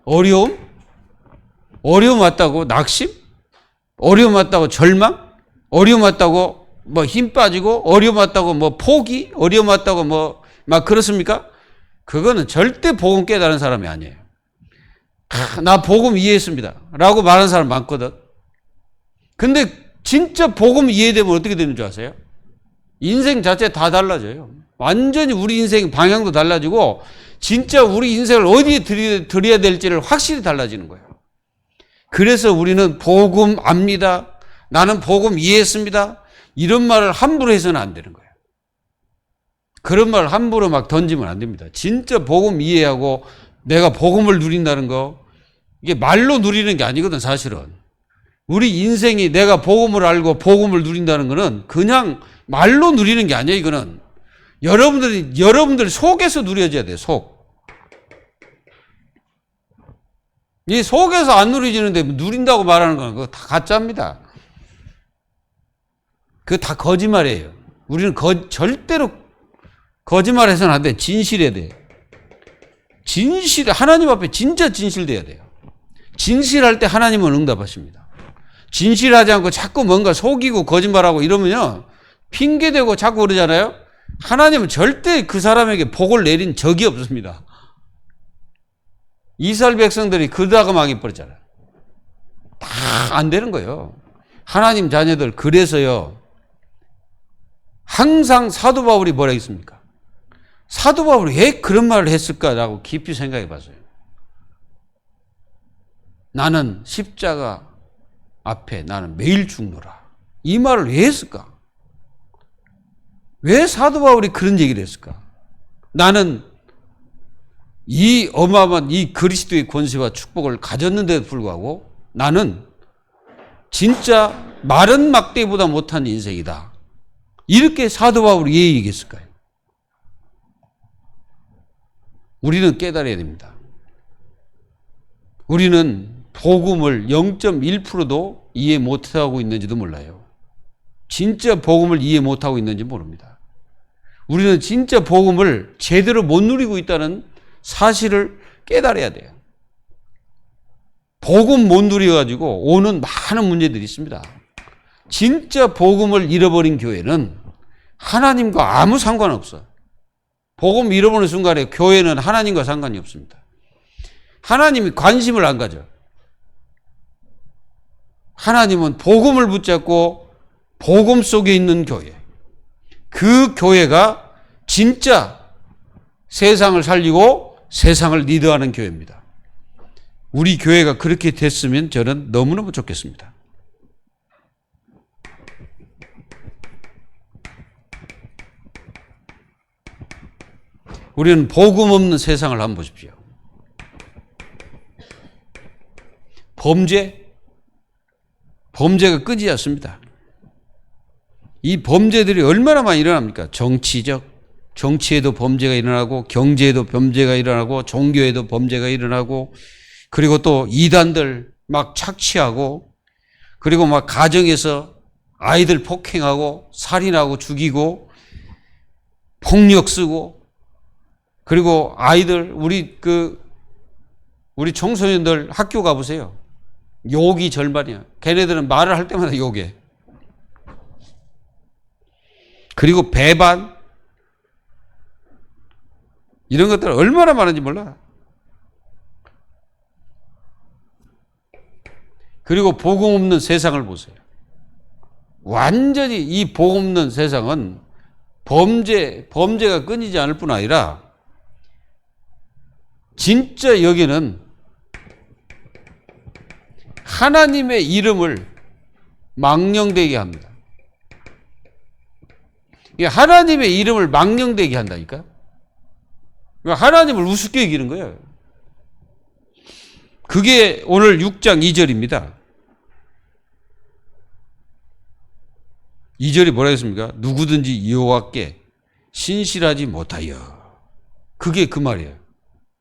어려움? 어려움 왔다고 낙심? 어려움 왔다고 절망? 어려움 왔다고 힘 빠지고? 어려움 왔다고 포기? 어려움 왔다고 막 그렇습니까? 그거는 절대 복음 깨달은 사람이 아니에요. 나 복음 이해했습니다. 라고 말하는 사람 많거든. 근데 진짜 복음 이해되면 어떻게 되는 줄 아세요? 인생 자체 다 달라져요. 완전히 우리 인생 방향도 달라지고 진짜 우리 인생을 어디에 들여야 될지를 확실히 달라지는 거예요. 그래서 우리는 복음 압니다. 나는 복음 이해했습니다. 이런 말을 함부로 해서는 안 되는 거예요. 그런 말을 함부로 막 던지면 안 됩니다. 진짜 복음 이해하고 내가 복음을 누린다는 거 이게 말로 누리는 게 아니거든 사실은. 우리 인생이 내가 복음을 알고 복음을 누린다는 거는 그냥 말로 누리는 게 아니에요. 이거는 여러분들 속에서 누려져야 돼요. 이 속에서 안 누려지는데 누린다고 말하는 건 그거 다 가짜입니다. 그거 다 거짓말이에요. 우리는 절대로 거짓말해서는 안 돼. 진실해야 돼. 하나님 앞에 진짜 진실돼야 돼요. 진실할 때 하나님은 응답하십니다. 진실하지 않고 자꾸 뭔가 속이고 거짓말하고 이러면요. 핑계대고 자꾸 그러잖아요. 하나님은 절대 그 사람에게 복을 내린 적이 없습니다. 이스라엘 백성들이 그다가 망해버렸잖아요. 다 안 되는 거예요. 하나님 자녀들 그래서요. 항상 사도 바울이 뭐라 했습니까? 사도 바울이 왜 그런 말을 했을까라고 깊이 생각해 봤어요. 나는 십자가 앞에 나는 매일 죽노라. 이 말을 왜 했을까? 왜 사도 바울이 그런 얘기를 했을까? 나는 이 어마어마한 이 그리스도의 권세와 축복을 가졌는데도 불구하고 나는 진짜 마른 막대보다 못한 인생이다. 이렇게 사도 바울이 왜 얘기했을까요? 우리는 깨달아야 됩니다. 우리는 복음을 0.1%도 이해 못하고 있는지도 몰라요. 진짜 복음을 이해 못하고 있는지 모릅니다. 우리는 진짜 복음을 제대로 못 누리고 있다는 사실을 깨달아야 돼요. 복음 못 누려가지고 오는 많은 문제들이 있습니다. 진짜 복음을 잃어버린 교회는 하나님과 아무 상관없어. 복음 잃어버리는 순간에 교회는 하나님과 상관이 없습니다. 하나님이 관심을 안 가져. 하나님은 복음을 붙잡고 복음 속에 있는 교회. 그 교회가 진짜 세상을 살리고 세상을 리드하는 교회입니다. 우리 교회가 그렇게 됐으면 저는 너무너무 좋겠습니다. 우리는 복음 없는 세상을 한번 보십시오. 범죄가 끄지 않습니다. 이 범죄들이 얼마나 많이 일어납니까? 정치에도 범죄가 일어나고, 경제에도 범죄가 일어나고, 종교에도 범죄가 일어나고, 그리고 또 이단들 막 착취하고, 그리고 막 가정에서 아이들 폭행하고, 살인하고, 죽이고, 폭력 쓰고, 그리고 아이들, 우리 청소년들 학교 가보세요. 욕이 절반이야. 걔네들은 말을 할 때마다 욕해. 그리고 배반, 이런 것들 얼마나 많은지 몰라. 그리고 복음 없는 세상을 보세요. 완전히 이 복음 없는 세상은 범죄가 끊이지 않을 뿐 아니라 진짜 여기는 하나님의 이름을 망령되게 합니다. 하나님의 이름을 망령되게 한다니까? 하나님을 우습게 여기는 거예요. 그게 오늘 6장 2절입니다. 2절이 뭐라 했습니까? 누구든지 여호와께 신실하지 못하여. 그게 그 말이에요.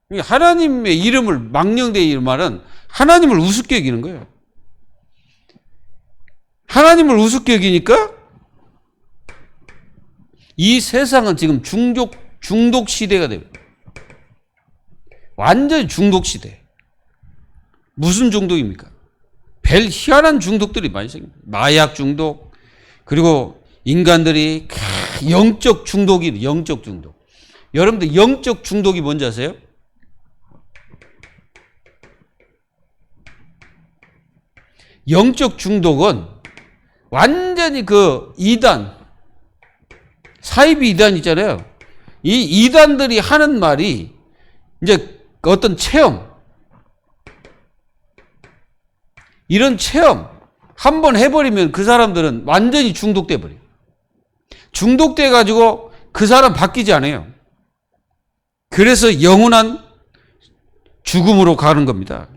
하나님의 이름을 망령되게 이 말은 하나님을 우습게 여기는 거예요. 하나님을 우습게 여기니까 이 세상은 지금 중독 시대가 됩니다. 완전히 중독 시대. 무슨 중독입니까? 별 희한한 중독들이 많이 생깁니다. 마약 중독, 그리고 인간들이 영적 중독이, 영적 중독. 여러분들 영적 중독이 뭔지 아세요? 영적 중독은 완전히 그 이단, 사이비 이단 있잖아요. 이 이단들이 하는 말이 이제 어떤 체험, 이런 체험 한번 해버리면 그 사람들은 완전히 중독돼 버려요. 중독돼 가지고 그 사람 바뀌지 않아요. 그래서 영원한 죽음으로 가는 겁니다.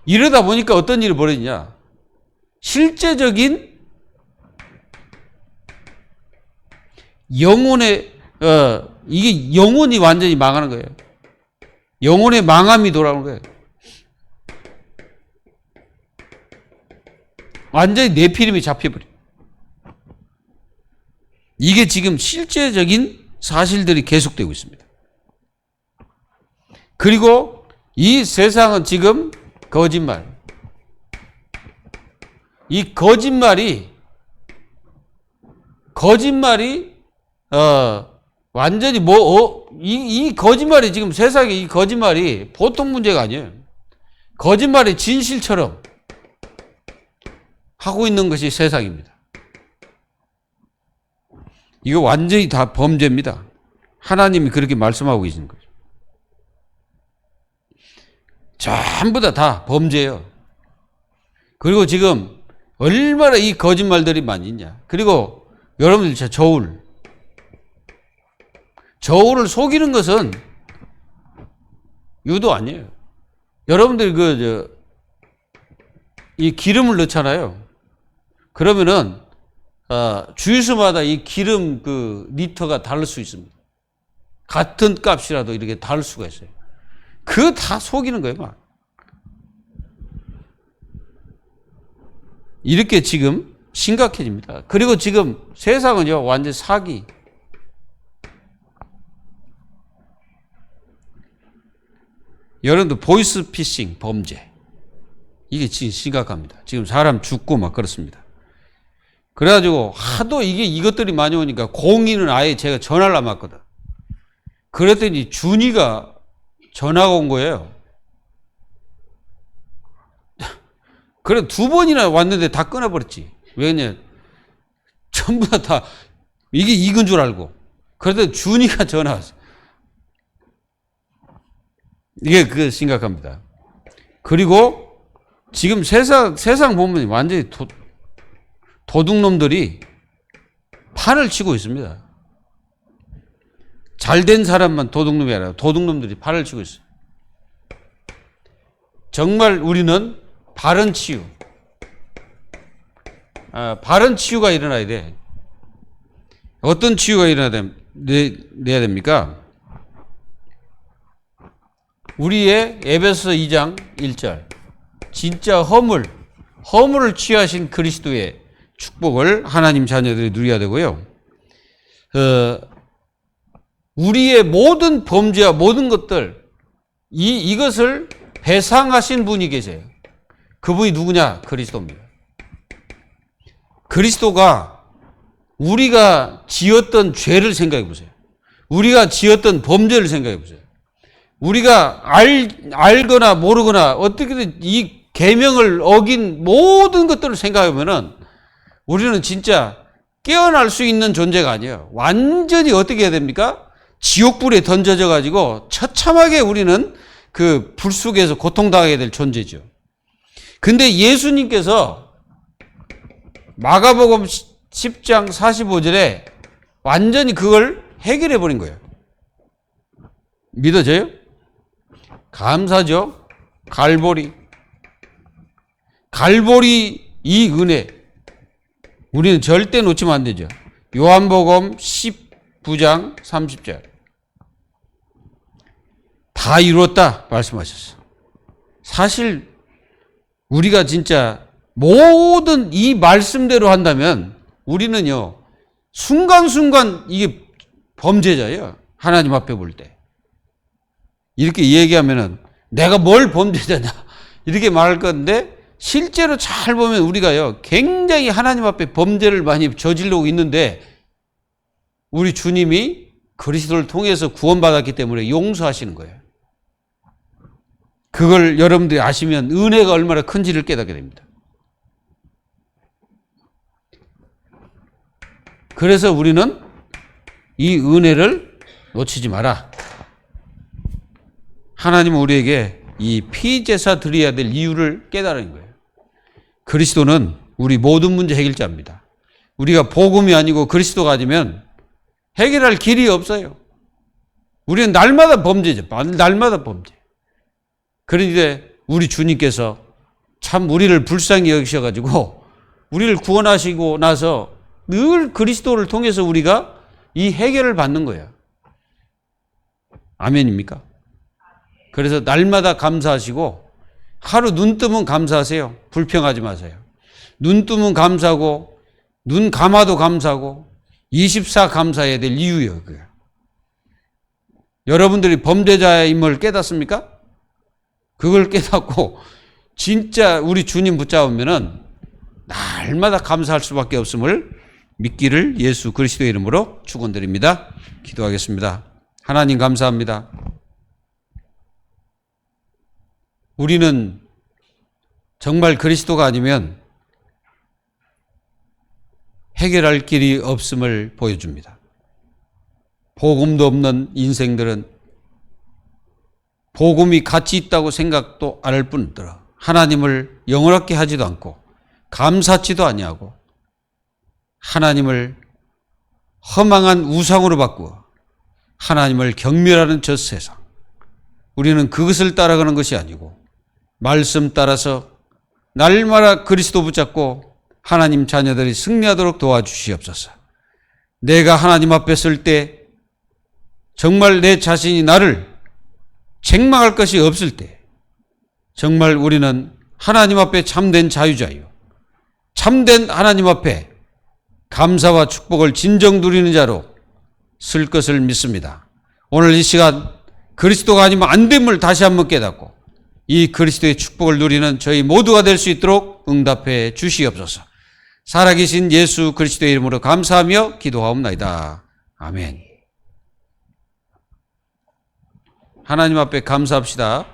이러다 보니까 어떤 일이 벌어지냐? 실제적인 영혼의 이게 영혼이 완전히 망하는 거예요. 영혼의 망함이 돌아오는 거예요. 완전히 네피림이 잡혀버려요. 이게 지금 실제적인 사실들이 계속되고 있습니다. 그리고 이 세상은 지금 거짓말. 이 거짓말이 완전히 이 거짓말이 지금 세상에 이 거짓말이 보통 문제가 아니에요. 거짓말이 진실처럼 하고 있는 것이 세상입니다. 이거 완전히 다 범죄입니다. 하나님이 그렇게 말씀하고 계시는 거죠. 전부 다 범죄예요. 그리고 지금 얼마나 이 거짓말들이 많이 있냐. 그리고 여러분들 진짜 저울을 속이는 것은 유도 아니에요. 여러분들 이 기름을 넣잖아요. 그러면은 주유소마다 이 기름 그 리터가 다를 수 있습니다. 같은 값이라도 이렇게 다를 수가 있어요. 그거 다 속이는 거예요, 막. 이렇게 지금 심각해집니다. 그리고 지금 세상은요, 완전 사기. 여러분들 보이스피싱 범죄. 이게 지금 심각합니다. 지금 사람 죽고 막 그렇습니다. 그래가지고 하도 이것들이 많이 오니까 공인은 아예 제가 전화를 남았거든. 그랬더니 준이가 전화가 온 거예요. 그래 2번이나 왔는데 다 끊어버렸지. 왜냐? 전부 다 이게 익은 줄 알고. 그래도 준이가 전화 왔어. 이게 그 심각합니다. 그리고 지금 세상 보면 완전히 도둑놈들이 판을 치고 있습니다. 잘된 사람만 도둑놈이 아니라 도둑놈들이 판을 치고 있어요. 정말 우리는 바른 치유. 바른 치유가 일어나야 돼. 어떤 치유가 내야 됩니까? 우리의 에베소 2장 1절. 진짜 허물을 취하신 그리스도의 축복을 하나님 자녀들이 누려야 되고요. 우리의 모든 범죄와 모든 것들, 이것을 배상하신 분이 계세요. 그분이 누구냐? 그리스도입니다. 그리스도가 우리가 지었던 죄를 생각해 보세요. 우리가 지었던 범죄를 생각해 보세요. 우리가 알거나 모르거나 어떻게든 이 계명을 어긴 모든 것들을 생각하면은 우리는 진짜 깨어날 수 있는 존재가 아니에요. 완전히 어떻게 해야 됩니까? 지옥불에 던져져 가지고 처참하게 우리는 그 불 속에서 고통당하게 될 존재죠. 근데 예수님께서 마가복음 10장 45절에 완전히 그걸 해결해 버린 거예요. 믿어져요? 감사죠. 갈보리 이 은혜 우리는 절대 놓치면 안 되죠. 요한복음 19장 30절 다 이루었다 말씀하셨어요. 사실 우리가 진짜 모든 이 말씀대로 한다면 우리는요 순간순간 이게 범죄자예요. 하나님 앞에 볼 때 이렇게 얘기하면은 내가 뭘 범죄자냐 이렇게 말할 건데 실제로 잘 보면 우리가요 굉장히 하나님 앞에 범죄를 많이 저지르고 있는데 우리 주님이 그리스도를 통해서 구원받았기 때문에 용서하시는 거예요. 그걸 여러분들이 아시면 은혜가 얼마나 큰지를 깨닫게 됩니다. 그래서 우리는 이 은혜를 놓치지 마라. 하나님은 우리에게 이 피제사 드려야 될 이유를 깨달은 거예요. 그리스도는 우리 모든 문제 해결자입니다. 우리가 복음이 아니고 그리스도가 아니면 해결할 길이 없어요. 우리는 날마다 범죄죠. 날마다 범죄. 그런데 우리 주님께서 참 우리를 불쌍히 여기셔가지고 우리를 구원하시고 나서 늘 그리스도를 통해서 우리가 이 해결을 받는 거예요. 아멘입니까? 그래서 날마다 감사하시고 하루 눈 뜨면 감사하세요. 불평하지 마세요. 눈 뜨면 감사하고 눈 감아도 감사하고 24 감사해야 될 이유예요. 그게. 여러분들이 범죄자임을 깨닫습니까? 그걸 깨닫고 진짜 우리 주님 붙잡으면은 날마다 감사할 수밖에 없음을 믿기를 예수 그리스도의 이름으로 축원드립니다. 기도하겠습니다. 하나님 감사합니다. 우리는 정말 그리스도가 아니면 해결할 길이 없음을 보여줍니다. 복음도 없는 인생들은 복음이 가치 있다고 생각도 안 할 뿐더러 하나님을 영원하게 하지도 않고 감사치도 아니하고 하나님을 허망한 우상으로 바꾸어 하나님을 경멸하는 저 세상. 우리는 그것을 따라가는 것이 아니고 말씀 따라서 날마다 그리스도 붙잡고 하나님 자녀들이 승리하도록 도와주시옵소서. 내가 하나님 앞에 설 때 정말 내 자신이 나를 책망할 것이 없을 때 정말 우리는 하나님 앞에 참된 자유자요, 참된 하나님 앞에 감사와 축복을 진정 누리는 자로 쓸 것을 믿습니다. 오늘 이 시간 그리스도가 아니면 안 됨을 다시 한번 깨닫고 이 그리스도의 축복을 누리는 저희 모두가 될 수 있도록 응답해 주시옵소서. 살아계신 예수 그리스도의 이름으로 감사하며 기도하옵나이다. 아멘. 하나님 앞에 감사합시다.